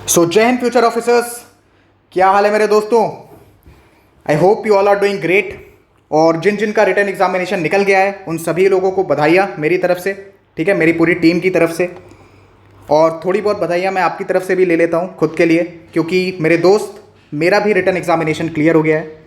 सो जय Hind future officers, क्या हाल है मेरे दोस्तों। I hope you all are doing great. और जिन जिन का रिटर्न एग्जामिनेशन निकल गया है उन सभी लोगों को बधाइयाँ मेरी तरफ से, ठीक है, मेरी पूरी टीम की तरफ से। और थोड़ी बहुत बधाइयाँ मैं आपकी तरफ से भी ले लेता हूँ खुद के लिए, क्योंकि मेरे दोस्त मेरा भी रिटर्न एग्जामिनेशन क्लियर हो गया है।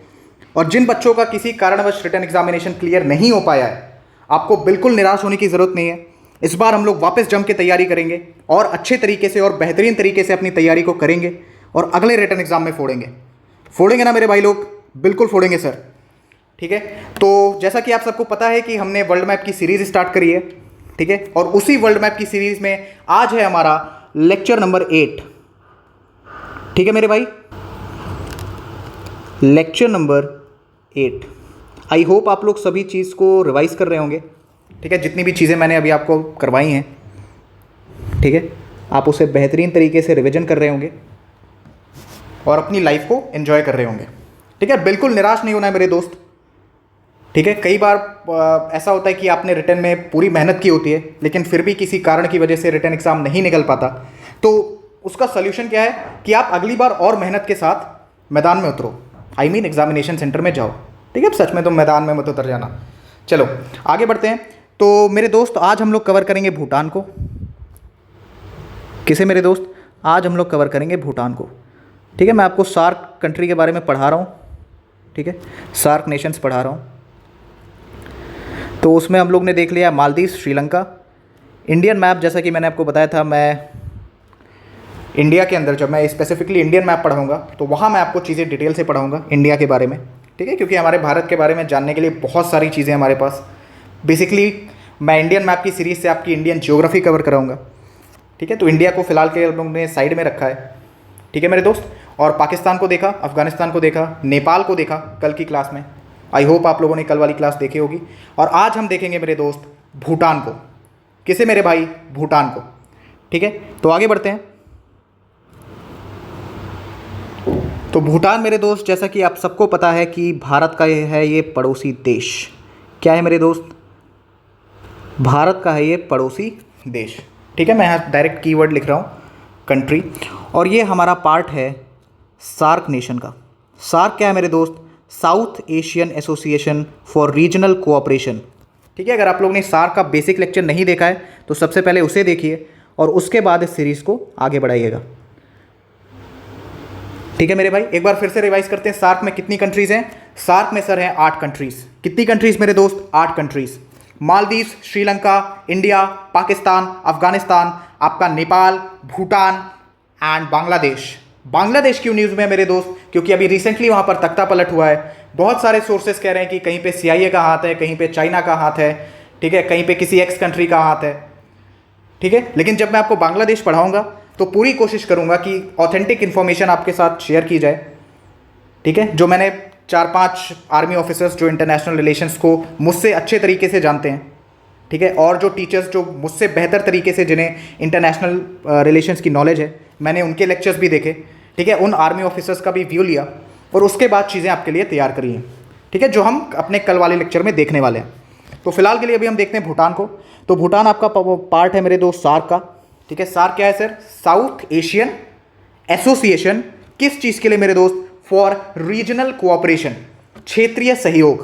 और जिन बच्चों का किसी कारणवश रिटर्न एग्जामिनेशन क्लियर नहीं हो पाया है, आपको बिल्कुल निराश होने की ज़रूरत नहीं है। इस बार हम लोग वापस जम के तैयारी करेंगे और अच्छे तरीके से और बेहतरीन तरीके से अपनी तैयारी को करेंगे और अगले रिटर्न एग्जाम में फोड़ेंगे ना मेरे भाई लोग, बिल्कुल फोड़ेंगे सर, ठीक है। तो जैसा कि आप सबको पता है कि हमने वर्ल्ड मैप की सीरीज़ स्टार्ट करी है, ठीक है, और उसी वर्ल्ड मैप की सीरीज़ में आज है हमारा लेक्चर नंबर 8, ठीक है मेरे भाई, लेक्चर नंबर 8। आई होप आप लोग सभी चीज़ को रिवाइज कर रहे होंगे, ठीक है, जितनी भी चीज़ें मैंने अभी आपको करवाई हैं, ठीक है, आप उसे बेहतरीन तरीके से रिवीजन कर रहे होंगे और अपनी लाइफ को एंजॉय कर रहे होंगे, ठीक है। बिल्कुल निराश नहीं होना है मेरे दोस्त, ठीक है। कई बार ऐसा होता है कि आपने रिटर्न में पूरी मेहनत की होती है लेकिन फिर भी किसी कारण की वजह से रिटर्न एग्ज़ाम नहीं निकल पाता, तो उसका सल्यूशन क्या है कि आप अगली बार और मेहनत के साथ मैदान में उतरो, आई मीन एग्जामिनेशन सेंटर में जाओ, ठीक है। सच में तो मैदान में मत उतर जाना। चलो आगे बढ़ते हैं। तो मेरे दोस्त आज हम लोग कवर करेंगे भूटान को। किसे मेरे दोस्त? आज हम लोग कवर करेंगे भूटान को, ठीक है। मैं आपको सार्क कंट्री के बारे में पढ़ा रहा हूँ, ठीक है, सार्क नेशंस पढ़ा रहा हूँ। तो उसमें हम लोग ने देख लिया मालदीव, श्रीलंका। इंडियन मैप, जैसा कि मैंने आपको बताया था, मैं इंडिया के अंदर जब मैं स्पेसिफिकली इंडियन मैप पढ़ाऊँगा तो वहाँ मैं आपको चीज़ें डिटेल से पढ़ाऊँगा इंडिया के बारे में, ठीक है, क्योंकि हमारे भारत के बारे में जानने के लिए बहुत सारी चीज़ें हमारे पास। बेसिकली मैं इंडियन मैप की सीरीज़ से आपकी इंडियन ज्योग्राफी कवर कराऊंगा, ठीक है। तो इंडिया को फिलहाल के लोगों ने साइड में रखा है, ठीक है मेरे दोस्त। और पाकिस्तान को देखा, अफगानिस्तान को देखा, नेपाल को देखा कल की क्लास में। आई होप आप लोगों ने कल वाली क्लास देखी होगी। और आज हम देखेंगे मेरे दोस्त भूटान को। किसे मेरे भाई? भूटान को, ठीक है। तो आगे बढ़ते हैं। तो भूटान मेरे दोस्त, जैसा कि आप सबको पता है कि भारत का है ये पड़ोसी देश। क्या है मेरे दोस्त? भारत का है ये पड़ोसी देश, ठीक है। मैं यहाँ डायरेक्ट कीवर्ड लिख रहा हूँ, कंट्री। और ये हमारा पार्ट है सार्क नेशन का। सार्क क्या है मेरे दोस्त? South Asian association for regional cooperation, ठीक है। अगर आप लोगों ने सार्क का बेसिक लेक्चर नहीं देखा है तो सबसे पहले उसे देखिए और उसके बाद इस सीरीज़ को आगे बढ़ाइएगा, ठीक है मेरे भाई। एक बार फिर से रिवाइज करते हैं, सार्क में कितनी कंट्रीज़ हैं? सार्क में सर हैं 8 कंट्रीज़। कितनी कंट्रीज़ मेरे दोस्त? 8 कंट्रीज़। मालदीव, श्रीलंका, इंडिया, पाकिस्तान, अफगानिस्तान, आपका नेपाल, भूटान एंड बांग्लादेश। बांग्लादेश क्यों न्यूज़ में है मेरे दोस्त? क्योंकि अभी रिसेंटली वहाँ पर तख्ता पलट हुआ है। बहुत सारे सोर्सेस कह रहे हैं कि कहीं पे CIA का हाथ है, कहीं पे चाइना का हाथ है, ठीक है, कहीं पे किसी एक्स कंट्री का हाथ है, ठीक है। लेकिन जब मैं आपको बांग्लादेश पढ़ाऊँगा तो पूरी कोशिश करूँगा कि ऑथेंटिक इन्फॉर्मेशन आपके साथ शेयर की जाए, ठीक है। जो मैंने 4-5 आर्मी ऑफिसर्स जो इंटरनेशनल रिलेशंस को मुझसे अच्छे तरीके से जानते हैं, ठीक है, और जो टीचर्स जो मुझसे बेहतर तरीके से जिन्हें इंटरनेशनल रिलेशंस की नॉलेज है, मैंने उनके लेक्चर्स भी देखे, ठीक है, उन आर्मी ऑफिसर्स का भी व्यू लिया और उसके बाद चीज़ें आपके लिए तैयार करी हैं, ठीक है, जो हम अपने कल वाले लेक्चर में देखने वाले हैं। तो फिलहाल के लिए अभी हम देखते हैं भूटान को। तो भूटान आपका पार्ट है मेरे दोस्त सार्क का, ठीक है। सार्क क्या है सर? South Asian association. किस चीज़ के लिए मेरे दोस्त? फॉर रीजनल कोऑपरेशन, क्षेत्रीय सहयोग,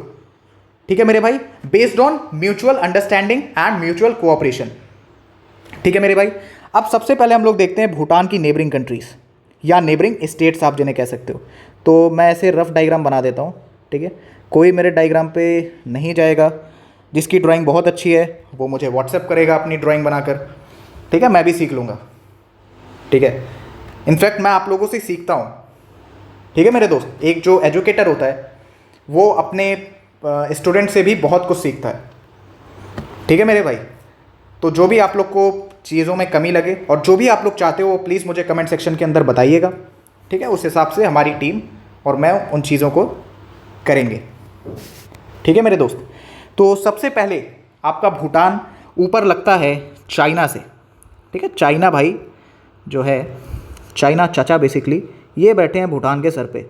ठीक है मेरे भाई, based on mutual understanding and mutual cooperation, ठीक है मेरे भाई। अब सबसे पहले हम लोग देखते हैं भूटान की नेबरिंग कंट्रीज़ या नेबरिंग स्टेट्स आप जिन्हें कह सकते हो। तो मैं ऐसे रफ डायग्राम बना देता हूँ, ठीक है। कोई मेरे डायग्राम पे नहीं जाएगा, जिसकी ड्राइंग बहुत अच्छी है वो मुझे व्हाट्सएप करेगा अपनी ड्राइंग बनाकर, ठीक है, मैं भी सीख लूँगा, ठीक है। इनफैक्ट मैं आप लोगों से सीखता हूँ, ठीक है मेरे दोस्त। एक जो एजुकेटर होता है वो अपने स्टूडेंट से भी बहुत कुछ सीखता है, ठीक है मेरे भाई। तो जो भी आप लोग को चीज़ों में कमी लगे और जो भी आप लोग चाहते हो प्लीज़ मुझे कमेंट सेक्शन के अंदर बताइएगा, ठीक है। उस हिसाब से हमारी टीम और मैं उन चीज़ों को करेंगे, ठीक है मेरे दोस्त। तो सबसे पहले आपका भूटान ऊपर लगता है चाइना से, ठीक है। चाइना भाई जो है, चाइना चाचा बेसिकली, ये बैठे हैं भूटान के सर पे,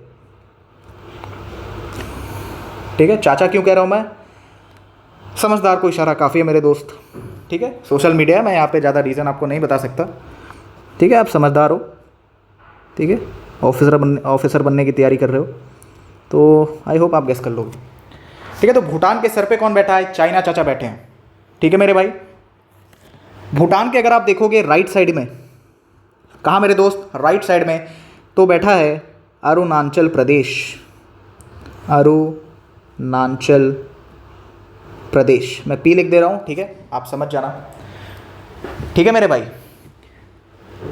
ठीक है। चाचा क्यों कह रहा हूँ मैं? समझदार को इशारा काफ़ी है मेरे दोस्त, ठीक है। सोशल मीडिया है, मैं यहाँ पे ज़्यादा रीज़न आपको नहीं बता सकता, ठीक है, आप समझदार हो, ठीक है, ऑफिसर बनने की तैयारी कर रहे हो तो आई होप आप गेस कर लोगे। ठीक है, तो भूटान के सर पे कौन बैठा है? चाइना चाचा बैठे हैं। ठीक है मेरे भाई, भूटान के अगर आप देखोगे राइट साइड में, कहाँ मेरे दोस्त? राइट साइड में तो बैठा है अरुणाचल प्रदेश। अरुणाचल प्रदेश, मैं पी लिख दे रहा हूँ, ठीक है, आप समझ जाना। ठीक है मेरे भाई,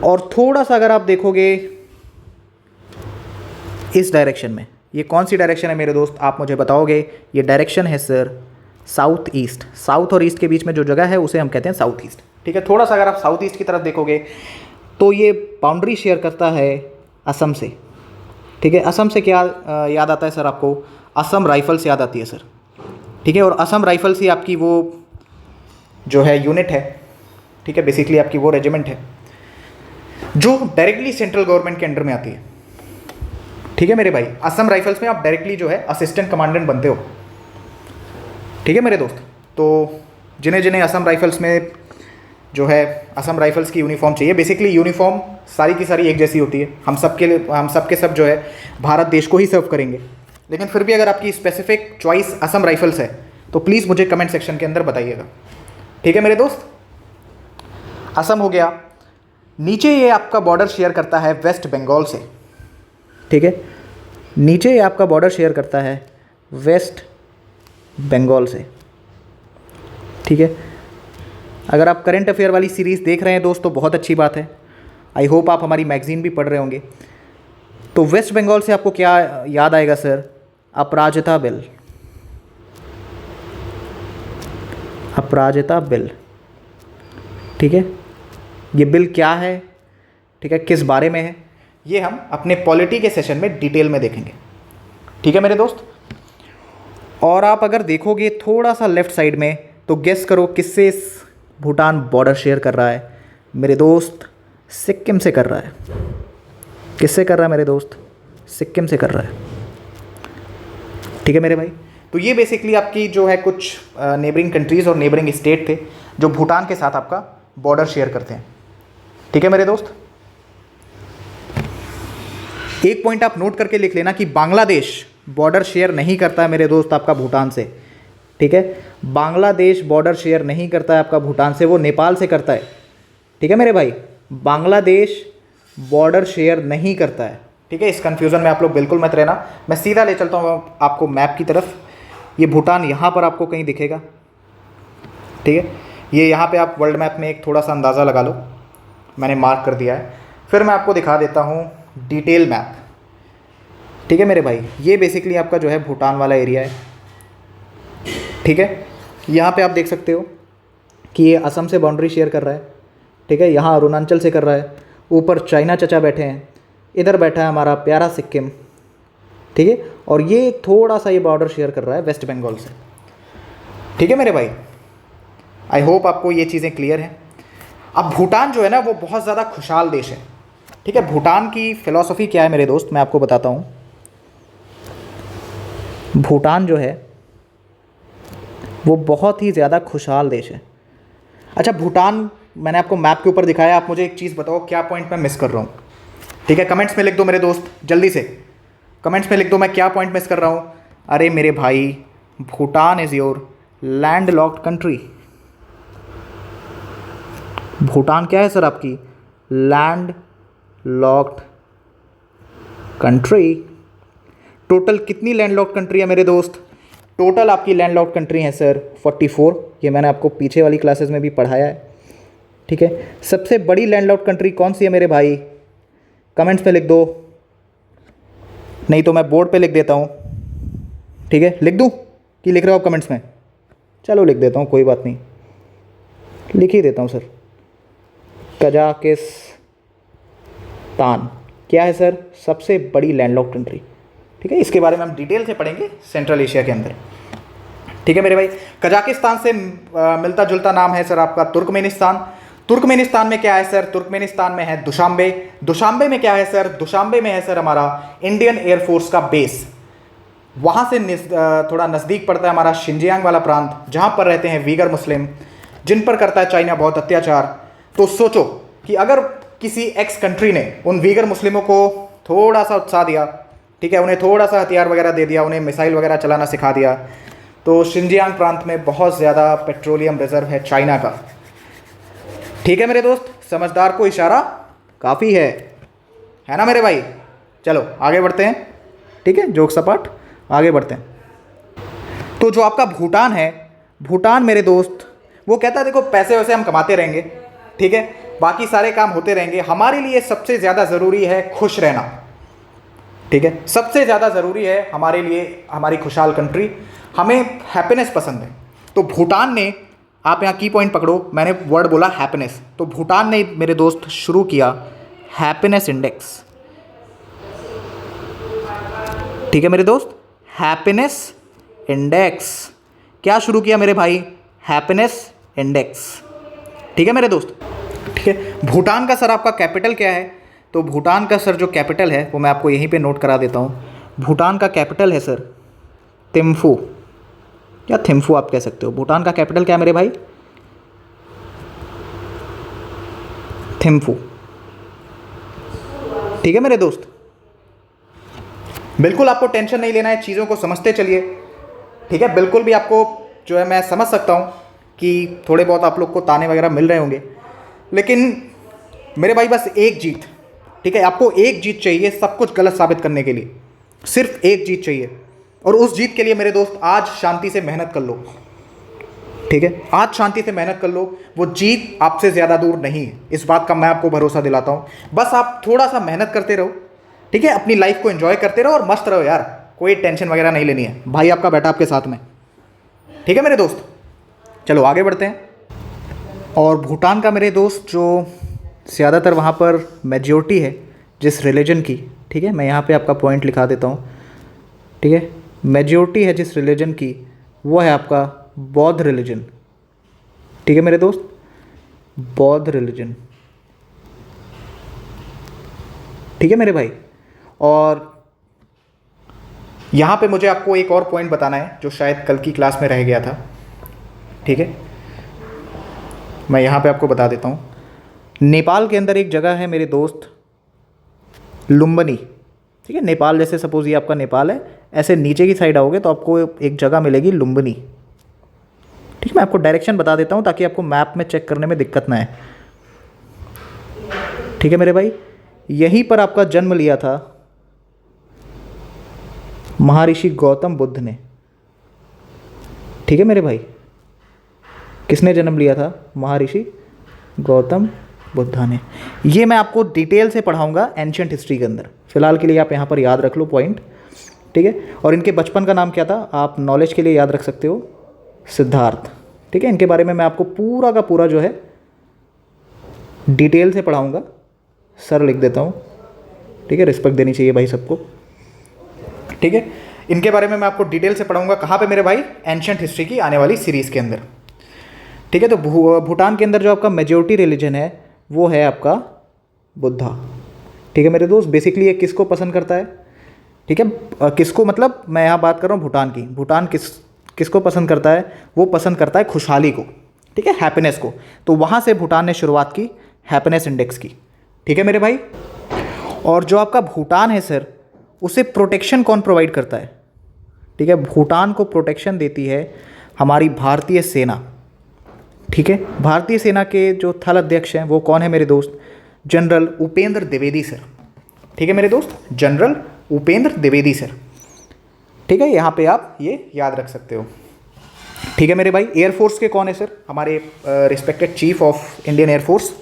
और थोड़ा सा अगर आप देखोगे इस डायरेक्शन में, ये कौन सी डायरेक्शन है मेरे दोस्त? आप मुझे बताओगे। ये डायरेक्शन है सर साउथ ईस्ट। साउथ और ईस्ट के बीच में जो जगह है उसे हम कहते हैं साउथ ईस्ट। ठीक है, थोड़ा सा अगर आप साउथ ईस्ट की तरफ देखोगे तो ये बाउंड्री शेयर करता है असम से। ठीक है, असम से क्या याद आता है सर आपको? असम राइफल्स याद आती है सर। ठीक है, और असम राइफल्स ही आपकी वो जो है यूनिट है, ठीक है, बेसिकली आपकी वो रेजिमेंट है जो डायरेक्टली सेंट्रल गवर्नमेंट के अंडर में आती है। ठीक है मेरे भाई, असम राइफल्स में आप डायरेक्टली जो है असिस्टेंट कमांडेंट बनते हो। ठीक है मेरे दोस्त, तो जिन्हें जिन्हें असम राइफल्स में जो है असम राइफल्स की यूनिफॉर्म चाहिए, बेसिकली यूनिफॉर्म सारी की सारी एक जैसी होती है। हम सब के सब जो है भारत देश को ही सर्व करेंगे, लेकिन फिर भी अगर आपकी स्पेसिफिक चॉइस असम राइफल्स है तो प्लीज़ मुझे कमेंट सेक्शन के अंदर बताइएगा। ठीक है मेरे दोस्त, असम हो गया। नीचे ये आपका बॉर्डर शेयर करता है वेस्ट बंगाल से। ठीक है, नीचे ये आपका बॉर्डर शेयर करता है वेस्ट बंगाल से। ठीक है, अगर आप करंट अफेयर वाली सीरीज़ देख रहे हैं दोस्त तो बहुत अच्छी बात है। आई होप आप हमारी मैगज़ीन भी पढ़ रहे होंगे। तो वेस्ट बंगाल से आपको क्या याद आएगा सर? अपराजिता बिल। अपराजिता बिल, ठीक है, ये बिल क्या है, ठीक है, किस बारे में है, ये हम अपने पॉलिटी के सेशन में डिटेल में देखेंगे। ठीक है मेरे दोस्त, और आप अगर देखोगे थोड़ा सा लेफ्ट साइड में तो गेस करो किससे भूटान बॉर्डर शेयर कर रहा है? मेरे दोस्त सिक्किम से कर रहा है। किससे कर रहा है मेरे दोस्त? सिक्किम से कर रहा है। ठीक है मेरे भाई, तो ये बेसिकली आपकी जो है कुछ नेबरिंग कंट्रीज़ और नेबरिंग स्टेट थे जो भूटान के साथ आपका बॉर्डर शेयर करते हैं। ठीक है मेरे दोस्त, एक पॉइंट आप नोट करके लिख लेना कि बांग्लादेश बॉर्डर शेयर नहीं करता है मेरे दोस्त आपका भूटान से। ठीक है, बांग्लादेश बॉर्डर शेयर नहीं करता है आपका भूटान से, वो नेपाल से करता है। ठीक है मेरे भाई, बांग्लादेश बॉर्डर शेयर नहीं करता है। ठीक है, इस कन्फ्यूज़न में आप लोग बिल्कुल मत रहना। मैं सीधा ले चलता हूँ आपको मैप की तरफ। ये भूटान यहाँ पर आपको कहीं दिखेगा। ठीक है, ये यहाँ पे आप वर्ल्ड मैप में एक थोड़ा सा अंदाज़ा लगा लो, मैंने मार्क कर दिया है। फिर मैं आपको दिखा देता हूँ डिटेल मैप। ठीक है मेरे भाई, ये बेसिकली आपका जो है भूटान वाला एरिया है। ठीक है, यहाँ पे आप देख सकते हो कि ये असम से बाउंड्री शेयर कर रहा है। ठीक है, यहाँ अरुणाचल से कर रहा है। ऊपर चाइना चचा बैठे हैं, इधर बैठा है हमारा प्यारा सिक्किम। ठीक है, और ये थोड़ा सा ये बॉर्डर शेयर कर रहा है वेस्ट बंगाल से। ठीक है मेरे भाई, आई होप आपको ये चीज़ें क्लियर हैं। अब भूटान जो है ना वो बहुत ज़्यादा खुशहाल देश है। ठीक है, भूटान की फ़िलॉसफ़ी क्या है मेरे दोस्त, मैं आपको बताता हूँ। भूटान जो है वो बहुत ही ज़्यादा खुशहाल देश है। अच्छा, भूटान मैंने आपको मैप के ऊपर दिखाया, आप मुझे एक चीज़ बताओ क्या पॉइंट मैं मिस कर रहा हूँ? ठीक है, कमेंट्स में लिख दो मेरे दोस्त, जल्दी से कमेंट्स में लिख दो मैं क्या पॉइंट मिस कर रहा हूँ। अरे मेरे भाई, Bhutan is your land locked country. Bhutan क्या है सर आपकी? Land locked country. टोटल कितनी लैंड लॉक्ड कंट्री है मेरे दोस्त? टोटल आपकी लैंड लॉक्ड कंट्री है सर 44। ये मैंने आपको पीछे वाली क्लासेस में भी पढ़ाया है। ठीक है, सबसे बड़ी लैंड लॉक्ड कंट्री कौन सी है मेरे भाई? कमेंट्स में लिख दो, नहीं तो मैं बोर्ड पे लिख देता हूँ। ठीक है, लिख दूँ कि लिख रहे हो आप कमेंट्स में? चलो लिख देता हूँ, कोई बात नहीं, लिख ही देता हूँ सर। कजाकिस्तान क्या है सर? सबसे बड़ी लैंड लॉक्ड कंट्री। ठीक है, इसके बारे में हम डिटेल से पढ़ेंगे सेंट्रल एशिया के अंदर। ठीक है मेरे भाई, कजाकिस्तान से मिलता जुलता नाम है सर आपका तुर्कमेनिस्तान। तुर्कमेनिस्तान में क्या है सर? तुर्कमेनिस्तान में है दुशांबे। दुशांबे में क्या है सर? दुशांबे में है सर हमारा इंडियन एयरफोर्स का बेस। वहाँ से थोड़ा नज़दीक पड़ता है हमारा शिनजियांग वाला प्रांत, जहाँ पर रहते हैं वीगर मुस्लिम, जिन पर करता है चाइना बहुत अत्याचार। तो सोचो कि अगर किसी एक्स कंट्री ने उन वीगर मुस्लिमों को थोड़ा सा उत्साह दिया, ठीक है, उन्हें थोड़ा सा हथियार वगैरह दे दिया, उन्हें मिसाइल वगैरह चलाना सिखा दिया, तो शिनजियांग प्रांत में बहुत ज़्यादा पेट्रोलियम रिजर्व है चाइना का। ठीक है मेरे दोस्त, समझदार को इशारा काफ़ी है ना मेरे भाई। चलो आगे बढ़ते हैं, ठीक है, जोक सपाट आगे बढ़ते हैं। तो जो आपका भूटान है, भूटान मेरे दोस्त वो कहता है देखो पैसे वैसे हम कमाते रहेंगे, ठीक है, बाकी सारे काम होते रहेंगे, हमारे लिए सबसे ज़्यादा ज़रूरी है खुश रहना, ठीक है, सबसे ज़्यादा ज़रूरी है हमारे लिए हमारी खुशहाल कंट्री, हमें हैप्पीनेस पसंद है। तो भूटान ने, आप यहाँ की पॉइंट पकड़ो, मैंने वर्ड बोला हैप्पीनेस, तो भूटान ने मेरे दोस्त शुरू किया हैप्पीनेस इंडेक्स, ठीक है मेरे दोस्त, हैप्पीनेस इंडेक्स। क्या शुरू किया मेरे भाई? हैप्पीनेस इंडेक्स, ठीक है मेरे दोस्त, ठीक है। भूटान का सर आपका कैपिटल क्या है? तो भूटान का सर जो कैपिटल है वो मैं आपको यहीं पे नोट करा देता हूँ। भूटान का कैपिटल है सर थिम्फू, या थिम्फू आप कह सकते हो। भूटान का कैपिटल क्या है मेरे भाई? थिम्फू, ठीक है मेरे दोस्त। बिल्कुल आपको टेंशन नहीं लेना है, चीज़ों को समझते चलिए, ठीक है। बिल्कुल भी आपको जो है मैं समझ सकता हूँ कि थोड़े बहुत आप लोग को ताने वगैरह मिल रहे होंगे, लेकिन मेरे भाई बस एक जीत, ठीक है, आपको एक जीत चाहिए सब कुछ गलत साबित करने के लिए, सिर्फ एक जीत चाहिए। और उस जीत के लिए मेरे दोस्त आज शांति से मेहनत कर लो, ठीक है, आज शांति से मेहनत कर लो, वो जीत आपसे ज़्यादा दूर नहीं है, इस बात का मैं आपको भरोसा दिलाता हूँ। बस आप थोड़ा सा मेहनत करते रहो, ठीक है, अपनी लाइफ को एंजॉय करते रहो और मस्त रहो यार, कोई टेंशन वगैरह नहीं लेनी है, भाई आपका बैठा आपके साथ में, ठीक है मेरे दोस्त। चलो आगे बढ़ते हैं। और भूटान का मेरे दोस्त जो ज़्यादातर वहाँ पर मेजॉरिटी है जिस रिलीजन की, ठीक है, मैं यहाँ पे आपका पॉइंट लिखा देता हूँ, ठीक है, मेजॉरिटी है जिस रिलीजन की वो है आपका बौद्ध रिलीजन, ठीक है मेरे दोस्त, बौद्ध रिलीजन, ठीक है मेरे भाई। और यहाँ पे मुझे आपको एक और पॉइंट बताना है जो शायद कल की क्लास में रह गया था, ठीक है, मैं यहाँ पे आपको बता देता हूँ। नेपाल के अंदर एक जगह है मेरे दोस्त लुम्बिनी, ठीक है, नेपाल जैसे सपोज ये आपका नेपाल है, ऐसे नीचे की साइड आओगे तो आपको एक जगह मिलेगी लुम्बिनी, ठीक है, मैं आपको डायरेक्शन बता देता हूँ ताकि आपको मैप में चेक करने में दिक्कत ना आए, ठीक है मेरे भाई। यहीं पर आपका जन्म लिया था महर्षि गौतम बुद्ध ने, ठीक है मेरे भाई, किसने जन्म लिया था? महर्षि गौतम बुद्धा ने। ये मैं आपको डिटेल से पढ़ाऊंगा एंशिएंट हिस्ट्री के अंदर, फिलहाल के लिए आप यहाँ पर याद रख लो पॉइंट, ठीक है। और इनके बचपन का नाम क्या था आप नॉलेज के लिए याद रख सकते हो, सिद्धार्थ, ठीक है। इनके बारे में मैं आपको पूरा का पूरा जो है डिटेल से पढ़ाऊंगा, सर लिख देता हूँ, ठीक है, रिस्पेक्ट देनी चाहिए भाई सबको, ठीक है। इनके बारे में मैं आपको डिटेल से पढ़ाऊंगा, कहाँ पे मेरे भाई? एंशिएंट हिस्ट्री की आने वाली सीरीज़ के अंदर, ठीक है। तो भूटान के अंदर जो आपका मेजॉरिटी रिलीजन है वो है आपका बुद्धा, ठीक है मेरे दोस्त। बेसिकली ये किसको पसंद करता है, ठीक है, किसको, मतलब मैं यहाँ बात कर रहा हूँ भूटान की, भूटान किसको पसंद करता है? वो पसंद करता है खुशहाली को, ठीक है, हैप्पीनेस को। तो वहाँ से भूटान ने शुरुआत की हैप्पीनेस इंडेक्स की, ठीक है मेरे भाई। और जो आपका भूटान है सर, उसे प्रोटेक्शन कौन प्रोवाइड करता है? ठीक है, भूटान को प्रोटेक्शन देती है हमारी भारतीय सेना, ठीक है। भारतीय सेना के जो थल अध्यक्ष हैं वो कौन है मेरे दोस्त? जनरल उपेंद्र द्विवेदी सर, ठीक है मेरे दोस्त, जनरल उपेंद्र द्विवेदी सर, ठीक है, यहाँ पे आप ये याद रख सकते हो, ठीक है मेरे भाई। एयरफोर्स के कौन है सर? हमारे respected chief of Indian Air Force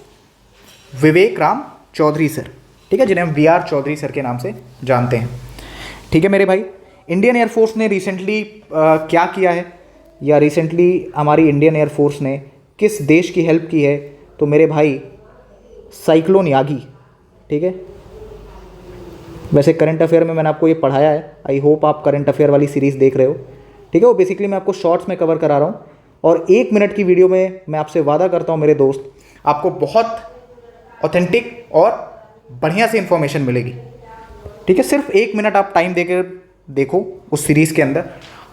Vivek Ram Chaudhari sir, ठीक है, जिन्हें हम VR चौधरी सर के नाम से जानते हैं, ठीक है मेरे भाई। इंडियन एयरफोर्स ने रिसेंटली क्या किया है, या रिसेंटली हमारी इंडियन एयरफोर्स ने किस देश की हेल्प की है? तो मेरे भाई साइक्लोन यागी, ठीक है। वैसे करंट अफेयर में मैंने आपको ये पढ़ाया है, आई होप आप करंट अफेयर वाली सीरीज़ देख रहे हो, ठीक है। वो बेसिकली मैं आपको शॉर्ट्स में कवर करा रहा हूँ, और 1 मिनट की वीडियो में मैं आपसे वादा करता हूँ मेरे दोस्त, आपको बहुत ऑथेंटिक और बढ़िया सी इंफॉर्मेशन मिलेगी, ठीक है। सिर्फ 1 मिनट आप टाइम देकर देखो उस सीरीज़ के अंदर,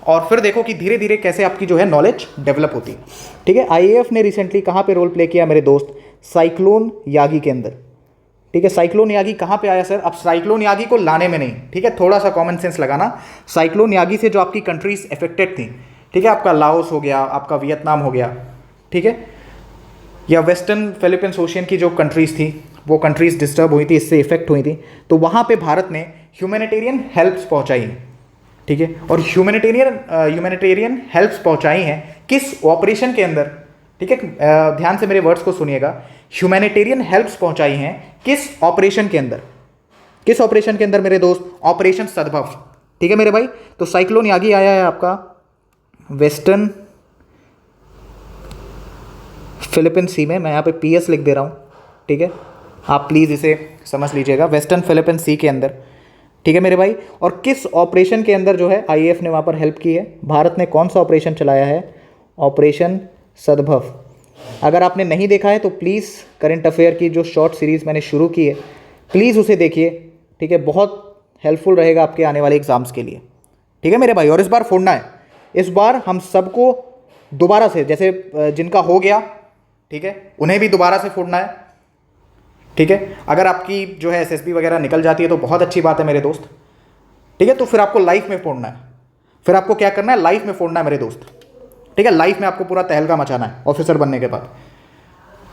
और फिर देखो कि धीरे धीरे कैसे आपकी जो है नॉलेज डेवलप होती है, ठीक है। IAF ने रिसेंटली कहाँ पे रोल प्ले किया मेरे दोस्त? साइक्लोन यागी के अंदर, ठीक है। साइक्लोन यागी कहाँ पे आया सर? अब साइक्लोन यागी को लाने में नहीं, ठीक है, थोड़ा सा कॉमन सेंस लगाना। साइक्लोन यागी से जो आपकी कंट्रीज अफेक्टेड थी, ठीक है, आपका लाओस हो गया, आपका वियतनाम हो गया, ठीक है, या वेस्टर्न फिलीपींस ओशियन की जो कंट्रीज़ थी वो कंट्रीज़ डिस्टर्ब हुई थी, इससे इफेक्ट हुई थी, तो वहाँ पे भारत ने ह्यूमैनिटेरियन हेल्प्स पहुँचाई हैं, ठीक है। और ह्यूमैनिटेरियन हेल्प्स पहुँचाई हैं किस ऑपरेशन के अंदर, ठीक है, ध्यान से मेरे वर्ड्स को सुनिएगा। ह्यूमैनिटेरियन हेल्प्स पहुँचाई हैं किस ऑपरेशन के अंदर? किस ऑपरेशन के अंदर मेरे दोस्त? ऑपरेशन सद्भव, ठीक है मेरे भाई। तो साइक्लोन यागी आया है आपका वेस्टर्न फिलीपीन सी में, मैं यहाँ पे PS लिख दे रहा हूँ, ठीक है, आप प्लीज़ इसे समझ लीजिएगा, वेस्टर्न फिलीपीन सी के अंदर, ठीक है मेरे भाई। और किस ऑपरेशन के अंदर जो है IAF ने वहाँ पर हेल्प की है? भारत ने कौन सा ऑपरेशन चलाया है? ऑपरेशन सद्भव। अगर आपने नहीं देखा है तो प्लीज़ करंट अफेयर की जो शॉर्ट सीरीज़ मैंने शुरू की है, प्लीज़ उसे देखिए, ठीक है, बहुत हेल्पफुल रहेगा आपके आने वाले एग्ज़ाम्स के लिए, ठीक है मेरे भाई। और इस बार फोड़ना है, इस बार हम सबको दोबारा से, जैसे जिनका हो गया, ठीक है, उन्हें भी दोबारा से फोड़ना है, ठीक है। अगर आपकी जो है SSB वगैरह निकल जाती है तो बहुत अच्छी बात है मेरे दोस्त, ठीक है, तो फिर आपको लाइफ में फोड़ना है, फिर आपको क्या करना है? लाइफ में फोड़ना है मेरे दोस्त, ठीक है। लाइफ में आपको पूरा तहलका मचाना है ऑफिसर बनने के बाद,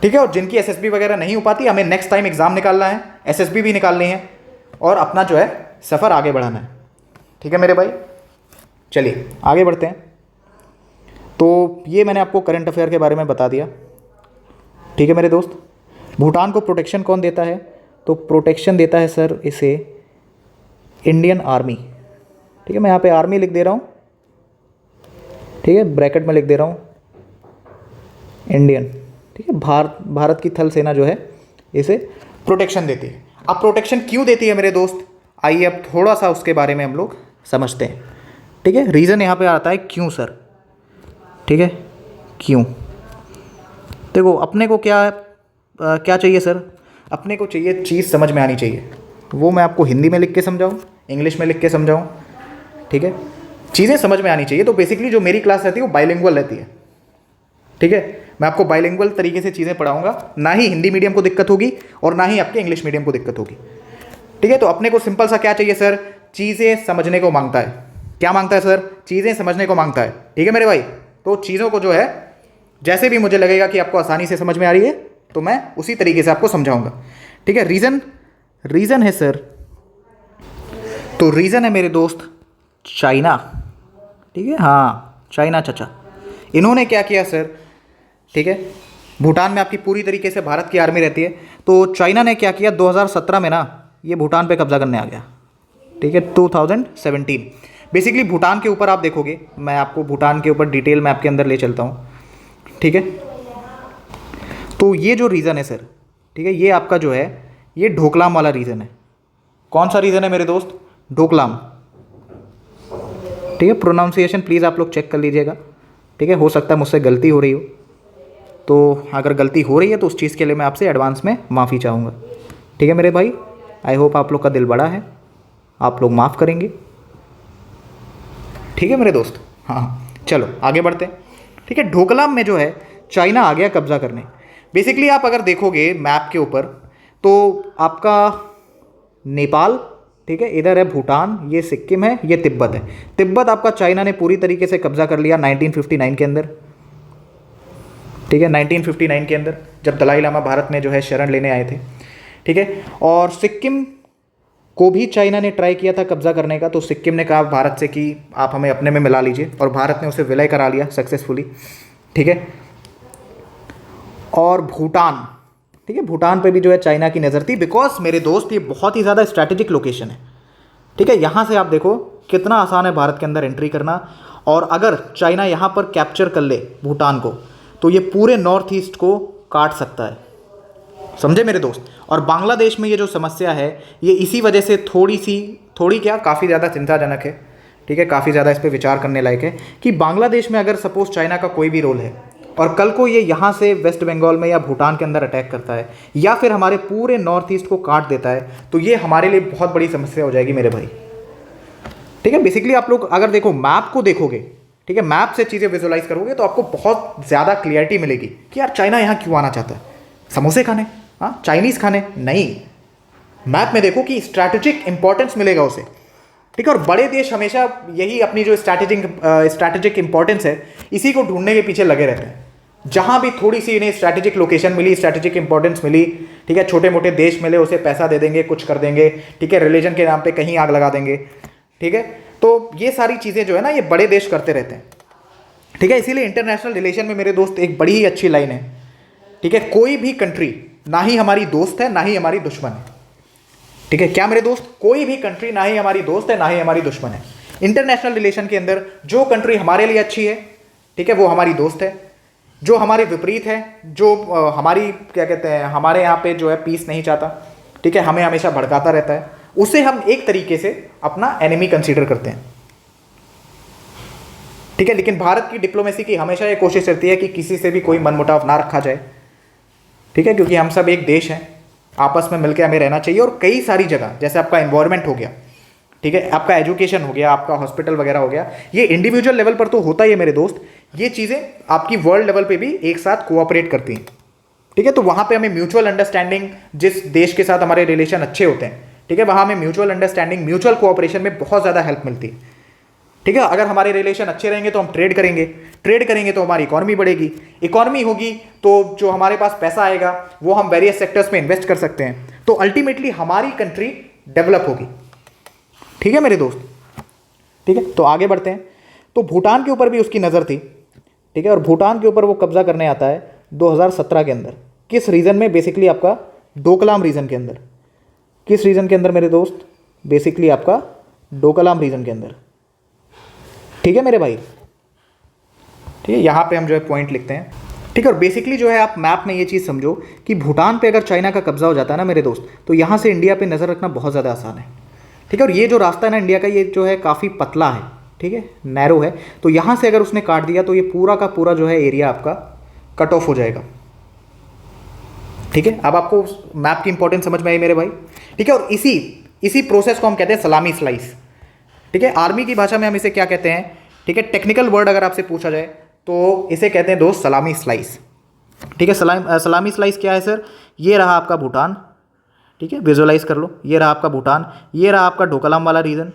ठीक है। और जिनकी SSB वगैरह नहीं हो पाती, हमें नेक्स्ट टाइम एग्जाम निकालना है, SSB भी निकालनी है और अपना जो है सफ़र आगे बढ़ाना है, ठीक है मेरे भाई। चलिए आगे बढ़ते हैं। तो ये मैंने आपको करंट अफेयर के बारे में बता दिया, ठीक है मेरे दोस्त। भूटान को प्रोटेक्शन कौन देता है? तो प्रोटेक्शन देता है सर इसे इंडियन आर्मी, ठीक है, मैं यहाँ पे आर्मी लिख दे रहा हूँ, ठीक है, ब्रैकेट में लिख दे रहा हूँ इंडियन, ठीक है। भारत की थल सेना जो है इसे प्रोटेक्शन देती है। अब प्रोटेक्शन क्यों देती है मेरे दोस्त? आइए अब थोड़ा सा उसके बारे में हम लोग समझते हैं, ठीक है। रीज़न यहाँ पे आता है क्यों सर, ठीक है, क्यों। देखो अपने को क्या चाहिए सर? अपने को चाहिए चीज़ समझ में आनी चाहिए, वो मैं आपको हिंदी में लिख के समझाऊँ, इंग्लिश में लिख के समझाऊँ, ठीक है, चीज़ें समझ में आनी चाहिए। तो बेसिकली जो मेरी क्लास रहती है वो बाइलिंगुअल रहती है, ठीक है। मैं आपको बाइलिंगुअल तरीके से चीज़ें पढ़ाऊंगा, ना ही हिंदी मीडियम को दिक्कत होगी और ना ही आपके इंग्लिश मीडियम को दिक्कत होगी, ठीक है। तो अपने को सिंपल सा क्या चाहिए सर? चीज़ें समझने को मांगता है। क्या मांगता है सर? चीज़ें समझने को मांगता है, ठीक है मेरे भाई। तो चीज़ों को जो है जैसे भी मुझे लगेगा कि आपको आसानी से समझ में आ रही है तो मैं उसी तरीके से आपको समझाऊंगा, ठीक है। रीज़न है सर, तो रीज़न है मेरे दोस्त चाइना, ठीक है, हाँ चाइना चाचा। इन्होंने क्या किया सर, ठीक है, भूटान में आपकी पूरी तरीके से भारत की आर्मी रहती है, तो चाइना ने क्या किया 2017 में ना, ये भूटान पे कब्जा करने आ गया, ठीक है, 2017। बेसिकली भूटान के ऊपर आप देखोगे, मैं आपको भूटान के ऊपर डिटेल में आपके अंदर ले चलता हूँ, ठीक है। तो ये जो रीज़न है सर, ठीक है, ये आपका जो है ये ढोकलाम वाला रीज़न है। कौन सा रीज़न है मेरे दोस्त? ढोकलाम, ठीक है। प्रोनाउंसिएशन प्लीज़ आप लोग चेक कर लीजिएगा, ठीक है, हो सकता है मुझसे गलती हो रही हो, तो अगर गलती हो रही है तो उस चीज़ के लिए मैं आपसे एडवांस में माफ़ी चाहूँगा, ठीक है मेरे भाई। आई होप आप लोग का दिल बड़ा है, आप लोग माफ़ करेंगे, ठीक है मेरे दोस्त। हाँ चलो आगे बढ़ते हैं, ठीक है। ढोकलाम में जो है चाइना आ गया कब्जा करने। बेसिकली आप अगर देखोगे मैप के ऊपर तो आपका नेपाल, ठीक है, इधर है भूटान, ये सिक्किम है, ये तिब्बत है। तिब्बत आपका चाइना ने पूरी तरीके से कब्जा कर लिया 1959 के अंदर, ठीक है, 1959 के अंदर जब दलाई लामा भारत में जो है शरण लेने आए थे, ठीक है। और सिक्किम को भी चाइना ने ट्राई किया था कब्जा करने का, तो सिक्किम ने कहा भारत से कि आप हमें अपने में मिला लीजिए, और भारत ने उसे विलय करा लिया सक्सेसफुली, ठीक है। और भूटान, ठीक है, भूटान पे भी जो है चाइना की नज़र थी, बिकॉज मेरे दोस्त ये बहुत ही ज़्यादा स्ट्रैटेजिक लोकेशन है, ठीक है। यहाँ से आप देखो कितना आसान है भारत के अंदर एंट्री करना, और अगर चाइना यहाँ पर कैप्चर कर ले भूटान को तो ये पूरे नॉर्थ ईस्ट को काट सकता है, समझे मेरे दोस्त। और बांग्लादेश में ये जो समस्या है ये इसी वजह से थोड़ी क्या काफ़ी ज़्यादा चिंताजनक है, ठीक है, काफ़ी ज़्यादा इस पर विचार करने लायक है कि बांग्लादेश में अगर सपोज चाइना का कोई भी रोल है और कल को ये यहाँ से वेस्ट बंगाल में या भूटान के अंदर अटैक करता है या फिर हमारे पूरे नॉर्थ ईस्ट को काट देता है, तो ये हमारे लिए बहुत बड़ी समस्या हो जाएगी मेरे भाई, ठीक है। बेसिकली आप लोग अगर देखो मैप को देखोगे, ठीक है, मैप से चीज़ें विजुअलाइज करोगे तो आपको बहुत ज़्यादा क्लियरिटी मिलेगी कि यार चाइना यहाँ क्यों आना चाहता है, समोसे खाने, हाँ चाइनीज़ खाने नहीं, मैप में देखो कि स्ट्रैटेजिक इंपॉर्टेंस मिलेगा उसे, ठीक है। और बड़े देश हमेशा यही अपनी जो स्ट्रैटेजिक इंपॉर्टेंस है इसी को ढूंढने के पीछे लगे रहते हैं। जहां भी थोड़ी सी इन्हें स्ट्रैटेजिक लोकेशन मिली, स्ट्रैटेजिक इंपॉर्टेंस मिली, ठीक है, छोटे मोटे देश मिले, उसे पैसा दे देंगे, कुछ कर देंगे, ठीक है, रिलीजन के नाम पे कहीं आग लगा देंगे, ठीक है। तो ये सारी चीज़ें जो है ना ये बड़े देश करते रहते हैं, ठीक है। इसीलिए इंटरनेशनल रिलेशन में मेरे दोस्त एक बड़ी ही अच्छी लाइन है, ठीक है, कोई भी कंट्री ना ही हमारी दोस्त है ना ही हमारी दुश्मन है, ठीक है। क्या मेरे दोस्त, कोई भी कंट्री ना ही हमारी दोस्त है ना ही हमारी दुश्मन है। इंटरनेशनल रिलेशन के अंदर जो कंट्री हमारे लिए अच्छी है, ठीक है, वो हमारी दोस्त है। जो हमारे विपरीत है, जो हमारी क्या कहते हैं, हमारे यहाँ पे जो है पीस नहीं चाहता, ठीक है, हमें हमेशा भड़काता रहता है, उसे हम एक तरीके से अपना एनिमी कंसीडर करते हैं, ठीक है। लेकिन भारत की डिप्लोमेसी की हमेशा ये कोशिश रहती है कि किसी से भी कोई मनमुटाव ना रखा जाए, ठीक है, क्योंकि हम सब एक देश हैं, आपस में मिलकर हमें रहना चाहिए। और कई सारी जगह, जैसे आपका एनवायरनमेंट हो गया, ठीक है, आपका एजुकेशन हो गया, आपका हॉस्पिटल वगैरह हो गया, ये इंडिविजुअल लेवल पर तो होता ही है मेरे दोस्त, ये चीज़ें आपकी वर्ल्ड लेवल पे भी एक साथ कोऑपरेट करती हैं, ठीक है। तो वहाँ पे हमें म्यूचुअल अंडरस्टैंडिंग, जिस देश के साथ हमारे रिलेशन अच्छे होते हैं, ठीक है, वहाँ हमें म्यूचुअल अंडरस्टैंडिंग, म्यूचुअल कोऑपरेशन में बहुत ज़्यादा हेल्प मिलती है, ठीक है। अगर हमारे रिलेशन अच्छे रहेंगे तो हम ट्रेड करेंगे, ट्रेड करेंगे तो हमारी इकॉनमी बढ़ेगी, इकॉनमी होगी तो जो हमारे पास पैसा आएगा वो हम वेरियस सेक्टर्स में इन्वेस्ट कर सकते हैं, तो अल्टीमेटली हमारी कंट्री डेवलप होगी, ठीक है मेरे दोस्त, ठीक है। तो आगे बढ़ते हैं। तो भूटान के ऊपर भी उसकी नज़र थी, ठीक है, और भूटान के ऊपर वो कब्जा करने आता है 2017 के अंदर। किस रीजन में? बेसिकली आपका डोकलाम रीजन के अंदर। किस रीजन के अंदर मेरे दोस्त? बेसिकली आपका डोकलाम रीजन के अंदर, ठीक है मेरे भाई, ठीक है। यहाँ पे हम जो है पॉइंट लिखते हैं, ठीक है। और बेसिकली जो है आप मैप में ये चीज़ समझो कि भूटान पे अगर चाइना का कब्जा हो जाता है ना मेरे दोस्त, तो यहाँ से इंडिया पे नज़र रखना बहुत ज़्यादा आसान है, ठीक है। और ये जो रास्ता है ना इंडिया का, ये जो है काफ़ी पतला है, ठीक है, नैरो है। तो यहाँ से अगर उसने काट दिया तो ये पूरा का पूरा जो है एरिया आपका कट ऑफ हो जाएगा, ठीक है। अब आपको मैप की इंपॉर्टेंस समझ में आई मेरे भाई, ठीक है। और इसी प्रोसेस को हम कहते हैं सलामी स्लाइस, ठीक है। आर्मी की भाषा में हम इसे क्या कहते हैं, ठीक है, टेक्निकल वर्ड अगर आपसे पूछा जाए तो इसे कहते हैं दोस्त सलामी स्लाइस, ठीक है। सलामी स्लाइस क्या है सर? ये रहा आपका भूटान, ठीक है, विजुअलाइज कर लो, ये रहा आपका भूटान, ये रहा आपका डोकलाम वाला रीजन,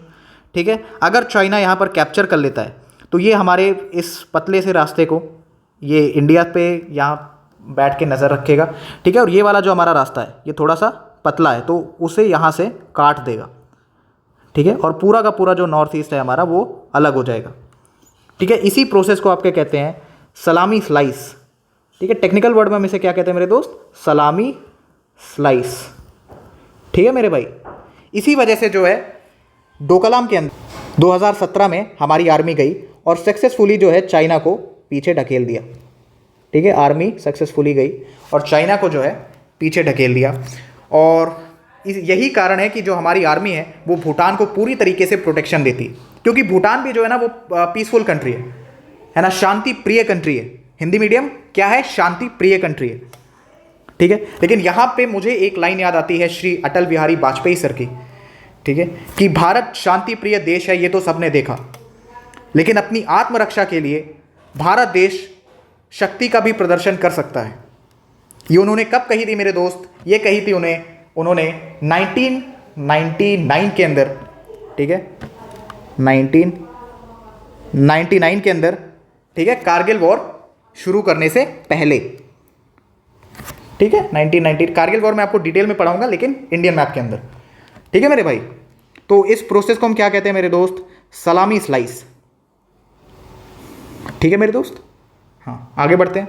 ठीक है। अगर चाइना यहाँ पर कैप्चर कर लेता है तो ये हमारे इस पतले से रास्ते को ये इंडिया पे यहाँ बैठ के नज़र रखेगा, ठीक है। और ये वाला जो हमारा रास्ता है ये थोड़ा सा पतला है तो उसे यहाँ से काट देगा, ठीक है। और पूरा का पूरा जो नॉर्थ ईस्ट है हमारा वो अलग हो जाएगा, ठीक है। इसी प्रोसेस को आपके कहते हैं सलामी स्लाइस, ठीक है। टेक्निकल वर्ड में हम इसे क्या कहते हैं मेरे दोस्त? सलामी स्लाइस, ठीक है मेरे भाई। इसी वजह से जो है डोकलाम के अंदर 2017 में हमारी आर्मी गई और सक्सेसफुली जो है चाइना को पीछे ढकेल दिया, ठीक है। आर्मी सक्सेसफुली गई और चाइना को जो है पीछे ढकेल दिया। और यही कारण है कि जो हमारी आर्मी है वो भूटान को पूरी तरीके से प्रोटेक्शन देती है, क्योंकि भूटान भी जो है ना वो पीसफुल कंट्री है ना, शांति प्रिय कंट्री है। हिंदी मीडियम क्या है? शांति प्रिय कंट्री है, ठीक है। लेकिन यहाँ पे मुझे एक लाइन याद आती है श्री अटल बिहारी वाजपेयी सर की, ठीक है, कि भारत शांति प्रिय देश है ये तो सबने देखा, लेकिन अपनी आत्मरक्षा के लिए भारत देश शक्ति का भी प्रदर्शन कर सकता है। ये उन्होंने कब कही थी मेरे दोस्त? ये कही थी उन्होंने 1999 के अंदर, ठीक है, 1999 के अंदर, ठीक है, कारगिल वॉर शुरू करने से पहले, ठीक है। 1990 कारगिल वॉर में आपको डिटेल में पढ़ाऊंगा लेकिन इंडियन मैप के अंदर, ठीक है मेरे भाई। तो इस प्रोसेस को हम क्या कहते हैं मेरे दोस्त? सलामी स्लाइस, ठीक है मेरे दोस्त। हाँ आगे बढ़ते हैं,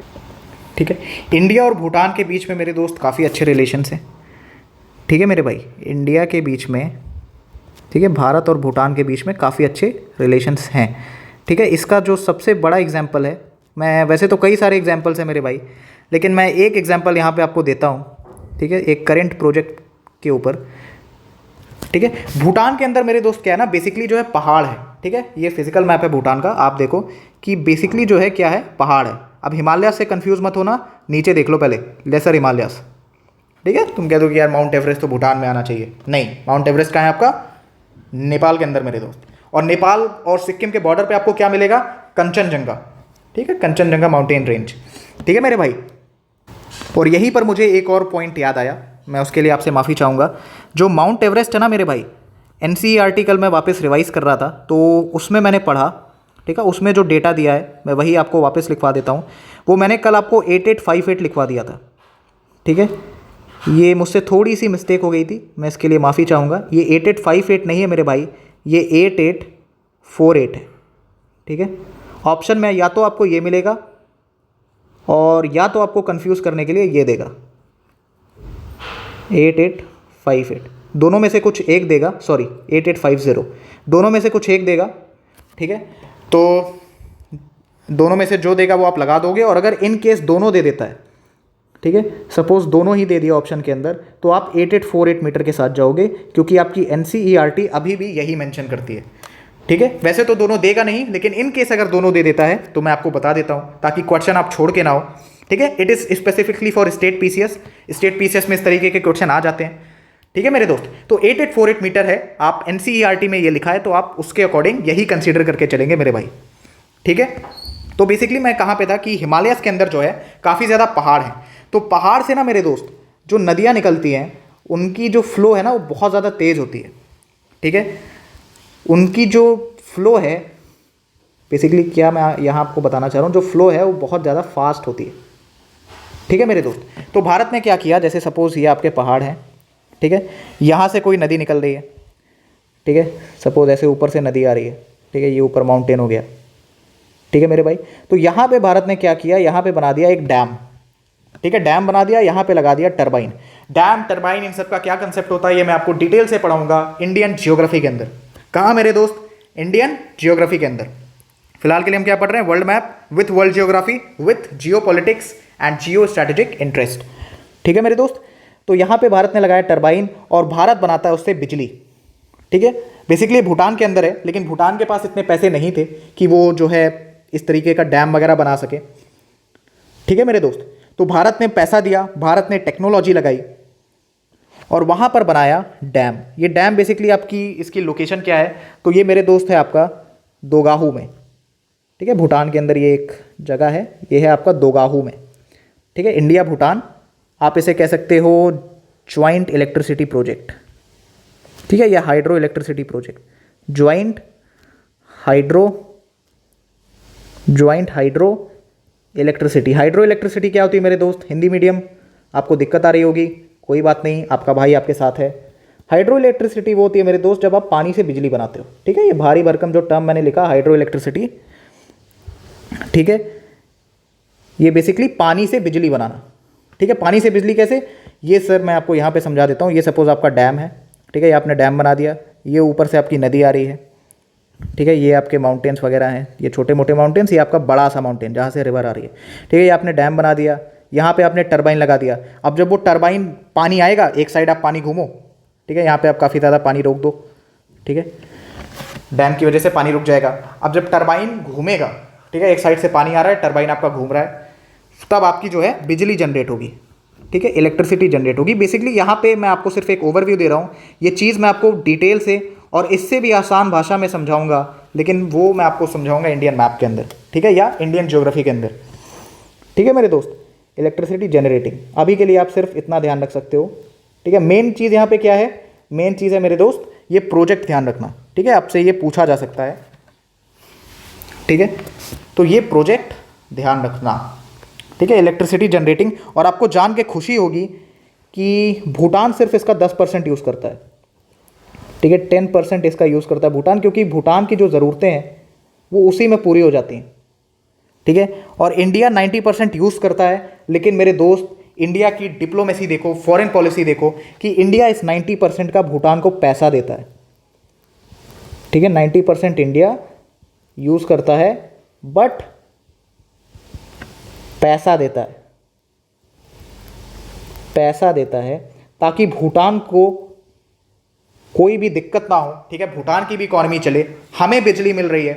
ठीक है। इंडिया और भूटान के बीच में मेरे दोस्त काफ़ी अच्छे रिलेशंस हैं, ठीक है मेरे भाई। इंडिया के बीच में, ठीक है, भारत और भूटान के बीच में काफ़ी अच्छे रिलेशंस हैं, ठीक है। इसका जो सबसे बड़ा एग्जाम्पल है, मैं वैसे तो कई सारे एग्जाम्पल्स हैं मेरे भाई, लेकिन मैं एक एग्जाम्पल यहाँ पे आपको देता हूँ, ठीक है, एक करेंट प्रोजेक्ट के ऊपर, ठीक है। भूटान के अंदर मेरे दोस्त क्या है ना, बेसिकली जो है पहाड़ है, ठीक है। ये फिजिकल मैप है भूटान का, आप देखो कि बेसिकली जो है क्या है, पहाड़ है। अब हिमालय से कंफ्यूज मत होना, नीचे देख लो पहले, लेसर हिमालयस, ठीक है। तुम कह दो कि यार माउंट एवरेस्ट तो भूटान में आना चाहिए, नहीं, माउंट एवरेस्ट कहाँ है आपका? नेपाल के अंदर मेरे दोस्त। और नेपाल और सिक्किम के बॉर्डर पे आपको क्या मिलेगा? कंचनजंगा, ठीक है, कंचनजंगा माउंटेन रेंज, ठीक है मेरे भाई। और यहीं पर मुझे एक और पॉइंट याद आया, मैं उसके लिए आपसे माफ़ी चाहूँगा। जो माउंट एवरेस्ट है ना मेरे भाई, एनसीईआरटी कल मैं वापस रिवाइज कर रहा था तो उसमें मैंने पढ़ा, ठीक है, उसमें जो डेटा दिया है मैं वही आपको वापस लिखवा देता हूँ। वो मैंने कल आपको 8858 लिखवा दिया था, ठीक है। ये मुझसे थोड़ी सी मिस्टेक हो गई थी, मैं इसके लिए माफ़ी चाहूँगा। ये 8858 नहीं है मेरे भाई, ये 8848 है, ठीक है। ऑप्शन में या तो आपको ये मिलेगा और या तो आपको कंफ्यूज करने के लिए ये देगा 8858, दोनों में से कुछ एक देगा, सॉरी 8850, दोनों में से कुछ एक देगा, ठीक है। तो दोनों में से जो देगा वो आप लगा दोगे, और अगर इन केस दोनों दे देता है, ठीक है, सपोज दोनों ही दे दिया ऑप्शन के अंदर, तो आप 8848 मीटर के साथ जाओगे, क्योंकि आपकी एनसीईआरटी अभी भी यही मेंशन करती है, ठीक है। वैसे तो दोनों देगा नहीं, लेकिन इन केस अगर दोनों दे देता है तो मैं आपको बता देता हूँ ताकि क्वेश्चन आप छोड़ के ना हो, ठीक है। It is specifically for state PCS, state PCS में इस तरीके के क्वेश्चन आ जाते हैं, ठीक है मेरे दोस्त। तो 8848 मीटर है, आप एनसीईआरटी में ये लिखा है तो आप उसके अकॉर्डिंग यही कंसीडर करके चलेंगे मेरे भाई, ठीक है। तो बेसिकली मैं कहाँ पे था कि हिमालयस के अंदर जो है काफ़ी ज़्यादा पहाड़ हैं, तो पहाड़ से ना मेरे दोस्त जो नदियाँ निकलती हैं उनकी जो फ्लो है ना वो बहुत ज़्यादा तेज़ होती है, ठीक है। उनकी जो फ्लो है, बेसिकली क्या मैं यहाँ आपको बताना चाह रहा हूँ, जो फ्लो है वो बहुत ज़्यादा फास्ट होती है, ठीक है मेरे दोस्त। तो भारत ने क्या किया, जैसे सपोज़ ये आपके पहाड़ हैं, ठीक है, यहाँ से कोई नदी निकल रही है, ठीक है, सपोज़ ऐसे ऊपर से नदी आ रही है, ठीक है, ये ऊपर माउंटेन हो गया, ठीक है मेरे भाई। तो यहाँ पे भारत ने क्या किया, यहाँ पे बना दिया एक डैम, ठीक है, डैम बना दिया, यहाँ पे लगा दिया टरबाइन। डैम, टरबाइन, इन सब का क्या कंसेप्ट होता है ये मैं आपको डिटेल से पढ़ाऊंगा इंडियन जियोग्राफी के अंदर। कहाँ मेरे दोस्त, इंडियन जियोग्राफी के अंदर। फिलहाल के लिए हम क्या पढ़ रहे हैं, world map with world geography with Jio politics and Jio strategic interest, ठीक है मेरे दोस्त। तो यहाँ पे भारत ने लगाया टरबाइन और भारत बनाता है उससे बिजली, ठीक है। बेसिकली भूटान के अंदर है, लेकिन भूटान के पास इतने पैसे नहीं थे कि वो जो है इस तरीके का डैम वगैरह बना सके, ठीक है मेरे दोस्त। तो भारत ने पैसा दिया, भारत ने टेक्नोलॉजी लगाई और वहाँ पर बनाया डैम। ये डैम बेसिकली आपकी इसकी लोकेशन क्या है, तो ये मेरे दोस्त है आपका दोगाहू में, ठीक है, भूटान के अंदर ये एक जगह है, ये है आपका दोगाहू में, ठीक है, इंडिया भूटान, आप इसे कह सकते हो ज्वाइंट इलेक्ट्रिसिटी प्रोजेक्ट, ठीक है, या hydro electricity project, joint hydro electricity. Hydro electricity क्या होती है मेरे दोस्त, हिंदी मीडियम आपको दिक्कत आ रही होगी, कोई बात नहीं, आपका भाई आपके साथ है। हाइड्रो इलेक्ट्रिसिटी वो होती है मेरे दोस्त जब आप पानी से बिजली बनाते हो, ठीक है, ये भारी भरकम जो टर्म मैंने लिखा हाइड्रो इलेक्ट्रिसिटी, ठीक है, ये बेसिकली पानी से बिजली बनाना, ठीक है। पानी से बिजली कैसे, ये सर मैं आपको यहाँ पे समझा देता हूँ। ये सपोज आपका डैम है, ठीक है, ये आपने डैम बना दिया, ये ऊपर से आपकी नदी आ रही है, ठीक है, ये आपके माउंटेन्स वगैरह हैं, ये छोटे मोटे माउंटेन्स, ये आपका बड़ा सा माउंटेन जहाँ से रिवर आ रही है, ठीक है, ये आपने डैम बना दिया, यहाँ पे आपने टरबाइन लगा दिया। अब जब वो टरबाइन, पानी आएगा, एक साइड आप पानी घूमो, ठीक है, यहाँ पे आप काफ़ी ज़्यादा पानी रोक दो, ठीक है, डैम की वजह से पानी रुक जाएगा। अब जब टरबाइन घूमेगा, ठीक है, एक साइड से पानी आ रहा है, टरबाइन आपका घूम रहा है, तब आपकी जो है बिजली जनरेट होगी, ठीक है, इलेक्ट्रिसिटी जनरेट होगी। बेसिकली यहाँ पे मैं आपको सिर्फ एक ओवरव्यू दे रहा हूँ, ये चीज़ मैं आपको डिटेल से और इससे भी आसान भाषा में समझाऊंगा, लेकिन वो मैं आपको समझाऊंगा इंडियन मैप के अंदर, ठीक है, या इंडियन ज्योग्राफी के अंदर, ठीक है मेरे दोस्त। इलेक्ट्रिसिटी जनरेटिंग, अभी के लिए आप सिर्फ इतना ध्यान रख सकते हो, ठीक है। मेन चीज़ यहाँ पे क्या है, मेन चीज़ है मेरे दोस्त ये प्रोजेक्ट ध्यान रखना, ठीक है, आपसे ये पूछा जा सकता है, ठीक है। तो ये प्रोजेक्ट ध्यान रखना, ठीक है, इलेक्ट्रिसिटी जनरेटिंग। और आपको जान के खुशी होगी कि भूटान सिर्फ इसका 10% यूज़ करता है, ठीक है, 10% इसका यूज़ करता है भूटान, क्योंकि भूटान की जो ज़रूरतें हैं वो उसी में पूरी हो जाती हैं, ठीक है। और इंडिया 90% यूज़ करता है, लेकिन मेरे दोस्त इंडिया की डिप्लोमेसी देखो, फॉरेन पॉलिसी देखो कि इंडिया इस 90% का भूटान को पैसा देता है, ठीक है, 90% इंडिया यूज़ करता है बट पैसा देता है ताकि भूटान को कोई भी दिक्कत ना हो, ठीक है, भूटान की भी इकॉनमी चले, हमें बिजली मिल रही है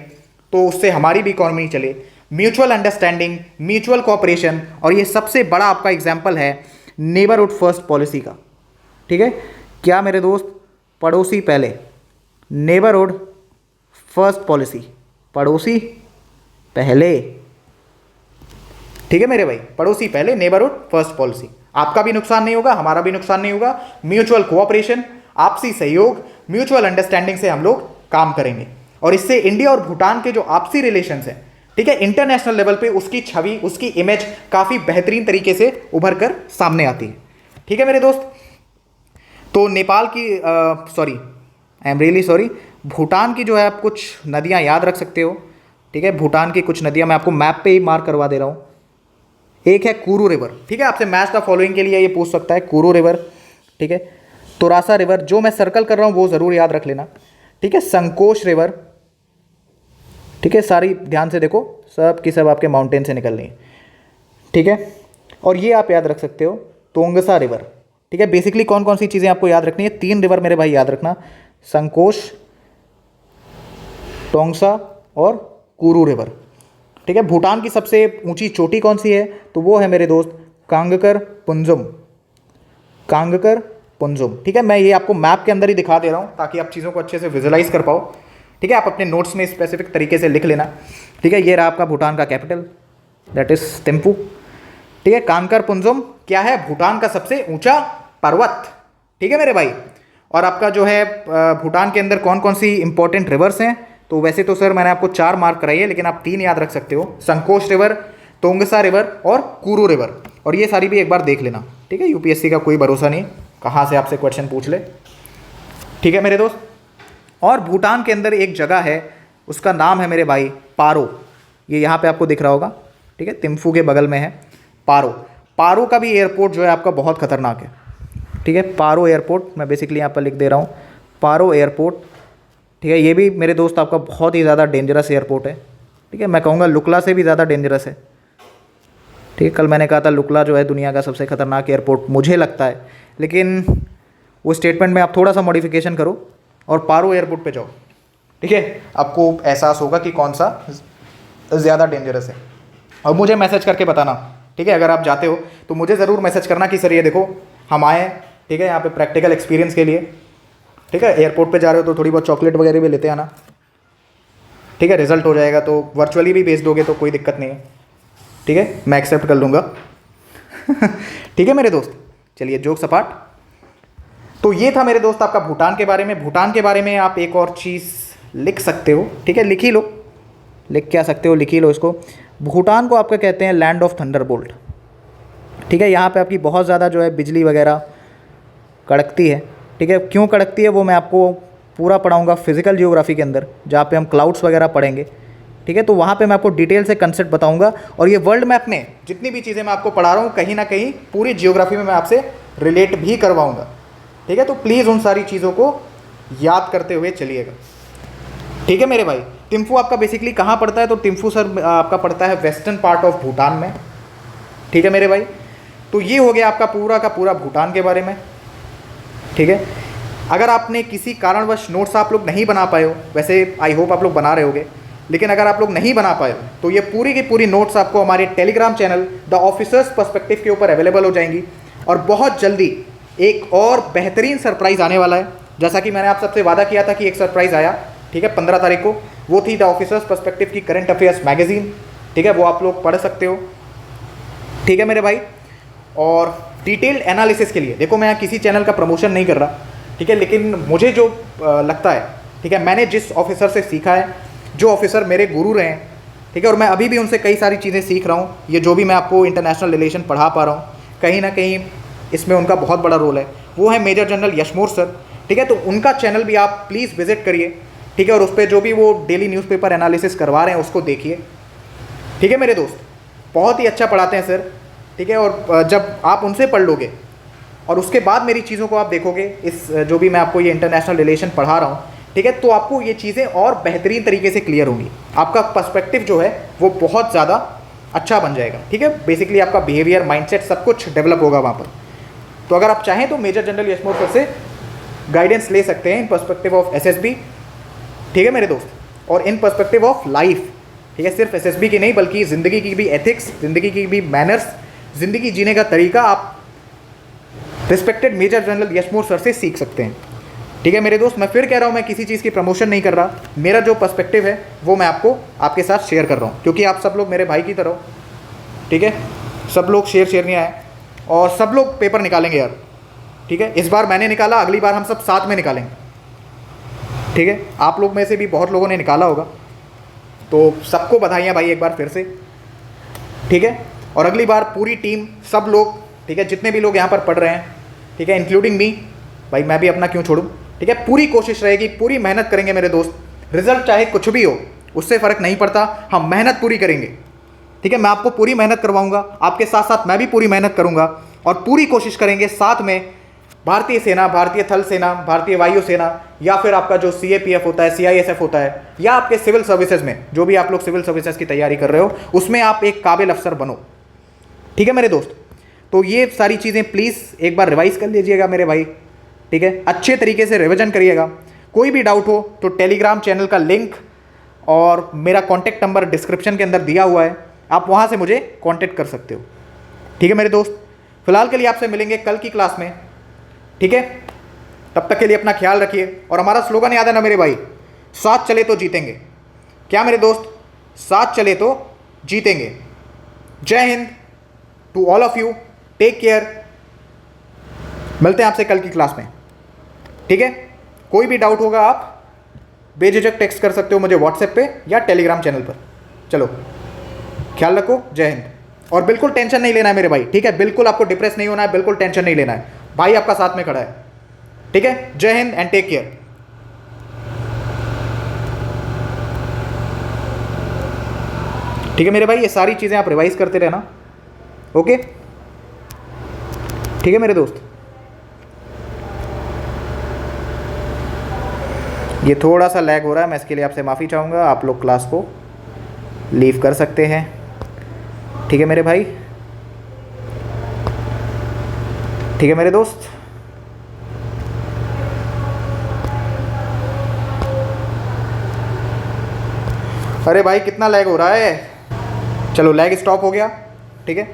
तो उससे हमारी भी इकॉनमी चले, म्यूचुअल अंडरस्टैंडिंग, म्यूचुअल कोऑपरेशन। और ये सबसे बड़ा आपका एग्जाम्पल है नेबरहुड फर्स्ट पॉलिसी का, ठीक है, क्या मेरे दोस्त, पड़ोसी पहले, नेबरहुड फर्स्ट पॉलिसी, पड़ोसी पहले, ठीक है मेरे भाई, पड़ोसी पहले, नेबरहुड फर्स्ट पॉलिसी। आपका भी नुकसान नहीं होगा, हमारा भी नुकसान नहीं होगा, म्यूचुअल कोऑपरेशन, आपसी सहयोग, म्यूचुअल अंडरस्टैंडिंग से हम लोग काम करेंगे और इससे इंडिया और भूटान के जो आपसी रिलेशंस हैं, ठीक है, इंटरनेशनल लेवल पे उसकी छवि, उसकी इमेज काफ़ी बेहतरीन तरीके से उभर कर सामने आती है। ठीक है मेरे दोस्त, तो नेपाल की sorry, I am really sorry, Bhutan की जो है आप कुछ नदियाँ याद रख सकते हो। ठीक है, भूटान की कुछ नदियाँ मैं आपको मैप पे ही मार्क करवा दे रहा हूँ। एक है कुरू रिवर, ठीक है, आपसे मैच द फॉलोइंग के लिए ये पूछ सकता है, कुरू रिवर, ठीक है, तोरासा रिवर, जो मैं सर्कल कर रहा हूँ वो ज़रूर याद रख लेना। ठीक है, संकोश रिवर, ठीक है, सारी ध्यान से देखो, सब की सब आपके माउंटेन से निकल रही है। ठीक है, और ये आप याद रख सकते हो तोंगसा रिवर। ठीक है, बेसिकली कौन कौन सी चीज़ें आपको याद रखनी है, 3 रिवर मेरे भाई याद रखना, संकोश, टोंगसा और कुरू रिवर। ठीक है, भूटान की सबसे ऊंची चोटी कौन सी है, तो वो है मेरे दोस्त कांगकर पुंजुम, कांगकर पुंजुम। ठीक है, मैं ये आपको मैप के अंदर ही दिखा दे रहा हूँ ताकि आप चीज़ों को अच्छे से विजुलाइज कर पाओ। ठीक है, आप अपने नोट्स में स्पेसिफिक तरीके से लिख लेना। ठीक है, ये रहा आपका भूटान का कैपिटल, दैट इज थिम्पू। ठीक है, कांगकर पुंजुम क्या है, भूटान का सबसे ऊंचा पर्वत। ठीक है मेरे भाई, और आपका जो है भूटान के अंदर कौन कौन सी इंपॉर्टेंट रिवर्स हैं, तो वैसे तो सर मैंने आपको 4 मार्क कराई है, लेकिन आप 3 याद रख सकते हो, संकोश रिवर, तोंगसा रिवर और कुरू रिवर, और ये सारी भी एक बार देख लेना। ठीक है, यूपीएससी का कोई भरोसा नहीं, कहाँ से आपसे क्वेश्चन पूछ ले। ठीक है मेरे दोस्त, और भूटान के अंदर एक जगह है, उसका नाम है मेरे भाई पारो, ये यहाँ पे आपको दिख रहा होगा। ठीक है, थिम्फू के बगल में है पारो। पारो का भी एयरपोर्ट जो है आपका बहुत खतरनाक है। ठीक है, पारो एयरपोर्ट मैं बेसिकली यहाँ पर लिख दे रहा हूँ, पारो एयरपोर्ट। ठीक है, ये भी मेरे दोस्त आपका बहुत ही ज़्यादा डेंजरस एयरपोर्ट है। ठीक है, मैं कहूँगा लुकला से भी ज़्यादा डेंजरस है। ठीक है, कल मैंने कहा था लुकला जो है दुनिया का सबसे खतरनाक एयरपोर्ट मुझे लगता है, लेकिन वो स्टेटमेंट में आप थोड़ा सा मॉडिफिकेशन करो और पारो एयरपोर्ट पे जाओ। ठीक है, आपको एहसास होगा कि कौन सा ज़्यादा डेंजरस है, और मुझे मैसेज करके बताना। ठीक है, अगर आप जाते हो तो मुझे ज़रूर मैसेज करना कि सर ये देखो हम आए। ठीक है, यहाँ पे प्रैक्टिकल एक्सपीरियंस के लिए। ठीक है, एयरपोर्ट पे जा रहे हो तो थोड़ी बहुत चॉकलेट वगैरह भी लेते आना। ठीक है, रिजल्ट हो जाएगा तो वर्चुअली भी भेज दोगे तो कोई दिक्कत नहीं है। ठीक है, मैं एक्सेप्ट कर लूँगा। ठीक है मेरे दोस्त, चलिए जोक सपाट। तो ये था मेरे दोस्त आपका भूटान के बारे में। भूटान के बारे में आप एक और चीज़ लिख सकते हो। ठीक है, लिख ही लो, लिख क्या सकते हो, लिख ही लो इसको। भूटान को आपका कहते हैं लैंड ऑफ थंडरबोल्ट। ठीक है, यहाँ पे आपकी बहुत ज़्यादा जो है बिजली वगैरह कड़कती है। ठीक है, क्यों कड़कती है वो मैं आपको पूरा पढ़ाऊँगा फिजिकल जियोग्राफी के अंदर, जहाँ पे हम क्लाउड्स वगैरह पढ़ेंगे। ठीक है, तो वहाँ पे मैं आपको डिटेल से कंसेप्ट बताऊँगा, और ये वर्ल्ड मैप में जितनी भी चीज़ें मैं आपको पढ़ा रहा हूँ कहीं ना कहीं पूरी जियोग्राफी में मैं आपसे रिलेट भी करवाऊँगा। ठीक है, तो प्लीज़ उन सारी चीज़ों को याद करते हुए चलिएगा। ठीक है मेरे भाई, थिम्फू आपका बेसिकली कहाँ पड़ता है, तो थिम्फू सर आपका पड़ता है वेस्टर्न पार्ट ऑफ भूटान में। ठीक है मेरे भाई, तो ये हो गया आपका पूरा का पूरा भूटान के बारे में। ठीक है, अगर आपने किसी कारणवश नोट्स आप लोग नहीं बना पाए हो, वैसे आई होप आप लोग बना रहे होगे, लेकिन अगर आप लोग नहीं बना पाए हो तो ये पूरी की पूरी नोट्स आपको हमारे Telegram channel the officers perspective के ऊपर अवेलेबल हो जाएंगी, और बहुत जल्दी एक और बेहतरीन सरप्राइज़ आने वाला है। जैसा कि मैंने आप सबसे वादा किया था कि एक सरप्राइज़ आया, ठीक है, 15 तारीख को, वो थी द ऑफिसर्स पर्सपेक्टिव की करंट अफेयर्स मैगजीन। ठीक है, वो आप लोग पढ़ सकते हो। ठीक है मेरे भाई, और डिटेल्ड एनालिसिस के लिए देखो, मैं किसी चैनल का प्रमोशन नहीं कर रहा, ठीक है, लेकिन मुझे जो लगता है, ठीक है, मैंने जिस ऑफिसर से सीखा है, जो ऑफिसर मेरे गुरु रहे हैं, ठीक है, और मैं अभी भी उनसे कई सारी चीज़ें सीख रहा हूँ। ये जो भी मैं आपको इंटरनेशनल रिलेशन पढ़ा पा रहा हूँ, कहीं ना कहीं इसमें उनका बहुत बड़ा रोल है। वो है मेजर जनरल यशमोर सर। ठीक है, तो उनका चैनल भी आप प्लीज़ विजिट करिए। ठीक है, और उस पर जो भी वो डेली न्यूज़पेपर एनालिसिस करवा रहे हैं उसको देखिए। ठीक है मेरे दोस्त, बहुत ही अच्छा पढ़ाते हैं सर। ठीक है, और जब आप उनसे पढ़ लोगे और उसके बाद मेरी चीज़ों को आप देखोगे, इस जो भी मैं आपको ये इंटरनेशनल रिलेशन पढ़ा रहा हूँ, ठीक है, तो आपको ये चीज़ें और बेहतरीन तरीके से क्लियर होंगी। आपका पर्सपेक्टिव जो है वो बहुत ज़्यादा अच्छा बन जाएगा। ठीक है, बेसिकली आपका बिहेवियर, माइंडसेट सब कुछ डेवलप होगा वहाँ पर। तो अगर आप चाहें तो मेजर जनरल यशमोर सर से गाइडेंस ले सकते हैं इन पर्सपेक्टिव ऑफ एसएसबी। ठीक है मेरे दोस्त, और इन पर्सपेक्टिव ऑफ लाइफ। ठीक है, सिर्फ एसएसबी की नहीं बल्कि ज़िंदगी की भी एथिक्स, ज़िंदगी की भी मैनर्स, ज़िंदगी जीने का तरीका आप रिस्पेक्टेड मेजर जनरल यशमोर सर से सीख सकते हैं। ठीक है मेरे दोस्त, मैं फिर कह रहा हूँ, मैं किसी चीज़ की प्रमोशन नहीं कर रहा, मेरा जो पर्सपेक्टिव है वो मैं आपको आपके साथ शेयर कर रहा हूँ, क्योंकि आप सब लोग मेरे भाई की तरह हो। ठीक है, सब लोग शेर शेरनियाँ हैं, और सब लोग पेपर निकालेंगे यार। ठीक है, इस बार मैंने निकाला, अगली बार हम सब साथ में निकालेंगे। ठीक है, आप लोग में से भी बहुत लोगों ने निकाला होगा, तो सबको बधाइयाँ भाई एक बार फिर से। ठीक है, और अगली बार पूरी टीम, सब लोग, ठीक है, जितने भी लोग यहाँ पर पढ़ रहे हैं, ठीक है, इंक्लूडिंग मी, भाई मैं भी अपना क्यों छोड़ूं। ठीक है, पूरी कोशिश रहेगी, पूरी मेहनत करेंगे मेरे दोस्त। रिजल्ट चाहे कुछ भी हो, उससे फ़र्क नहीं पड़ता, हम मेहनत पूरी करेंगे। ठीक है, मैं आपको पूरी मेहनत करवाऊंगा, आपके साथ साथ मैं भी पूरी मेहनत करूंगा, और पूरी कोशिश करेंगे साथ में भारतीय सेना, भारतीय थल सेना, भारतीय वायु सेना, या फिर आपका जो CAPF होता है, CISF होता है, या आपके सिविल सर्विसेज में, जो भी आप लोग सिविल सर्विसेज की तैयारी कर रहे हो, उसमें आप एक काबिल अफसर बनो। ठीक है मेरे दोस्त, तो ये सारी चीज़ें प्लीज़ एक बार रिवाइज कर लीजिएगा मेरे भाई। ठीक है, अच्छे तरीके से रिविजन करिएगा। कोई भी डाउट हो तो टेलीग्राम चैनल का लिंक और मेरा कॉन्टैक्ट नंबर डिस्क्रिप्शन के अंदर दिया हुआ है, आप वहाँ से मुझे कॉन्टैक्ट कर सकते हो। ठीक है मेरे दोस्त, फिलहाल के लिए आपसे मिलेंगे कल की क्लास में। ठीक है, तब तक के लिए अपना ख्याल रखिए, और हमारा स्लोगन याद है ना मेरे भाई, साथ चले तो जीतेंगे। क्या मेरे दोस्त, साथ चले तो जीतेंगे। जय Hind to all of you, take care, मिलते हैं आपसे कल की क्लास में। ठीक है, कोई भी डाउट होगा आप बेझिझक टेक्स्ट कर सकते हो मुझे व्हाट्सएप पे या टेलीग्राम चैनल पर। चलो, ख्याल रखो, जय हिंद। और बिल्कुल टेंशन नहीं लेना है मेरे भाई, ठीक है, बिल्कुल आपको डिप्रेस नहीं होना है, बिल्कुल टेंशन नहीं लेना है, भाई आपका साथ में खड़ा है। ठीक है, जय हिंद एंड टेक केयर। ठीक है मेरे भाई, ये सारी चीज़ें आप रिवाइज करते रहना। ओके, ठीक है मेरे दोस्त, ये थोड़ा सा लैग हो रहा है, मैं इसके लिए आपसे माफ़ी चाहूँगा। आप लोग क्लास को लीव कर सकते हैं। ठीक है मेरे भाई, ठीक है मेरे दोस्त। अरे भाई कितना लैग हो रहा है। चलो, लैग स्टॉप हो गया। ठीक है,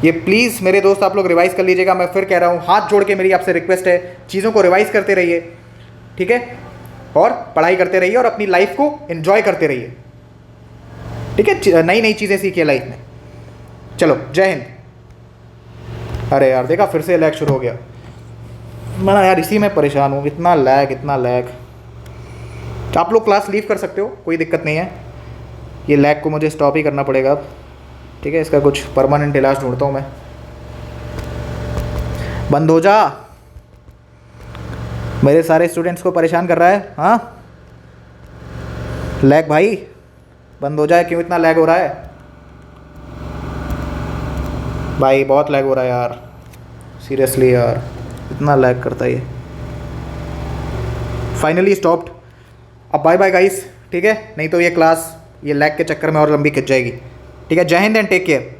ये प्लीज़ मेरे दोस्त आप लोग रिवाइज़ कर लीजिएगा। मैं फिर कह रहा हूँ, हाथ जोड़ के मेरी आपसे रिक्वेस्ट है, चीज़ों को रिवाइज़ करते रहिए। ठीक है, और पढ़ाई करते रहिए और अपनी लाइफ को एंजॉय करते रहिए। ठीक है, नई नई चीज़ें सीखिए लाइफ में। चलो, जय हिंद। अरे यार देखा, फिर से लैग शुरू हो गया। मैं यार इसी में परेशान हूँ, इतना लैग, इतना लैग। आप लोग क्लास लीव कर सकते हो, कोई दिक्कत नहीं है। ये लैग को मुझे स्टॉप ही करना पड़ेगा अब। ठीक है, इसका कुछ परमानेंट इलाज ढूंढता हूँ मैं। बंद हो जा, मेरे सारे स्टूडेंट्स को परेशान कर रहा है। हाँ, लैग भाई बंद हो जाए, क्यों इतना लैग हो रहा है भाई, बहुत लैग हो रहा है यार, सीरियसली यार, इतना लैग करता है ये। Finally stopped. अब बाय बाय गाइस, ठीक है, नहीं तो ये क्लास ये लैग के चक्कर में और लंबी खिंच जाएगी। ठीक है, जय हिंद एंड टेक केयर।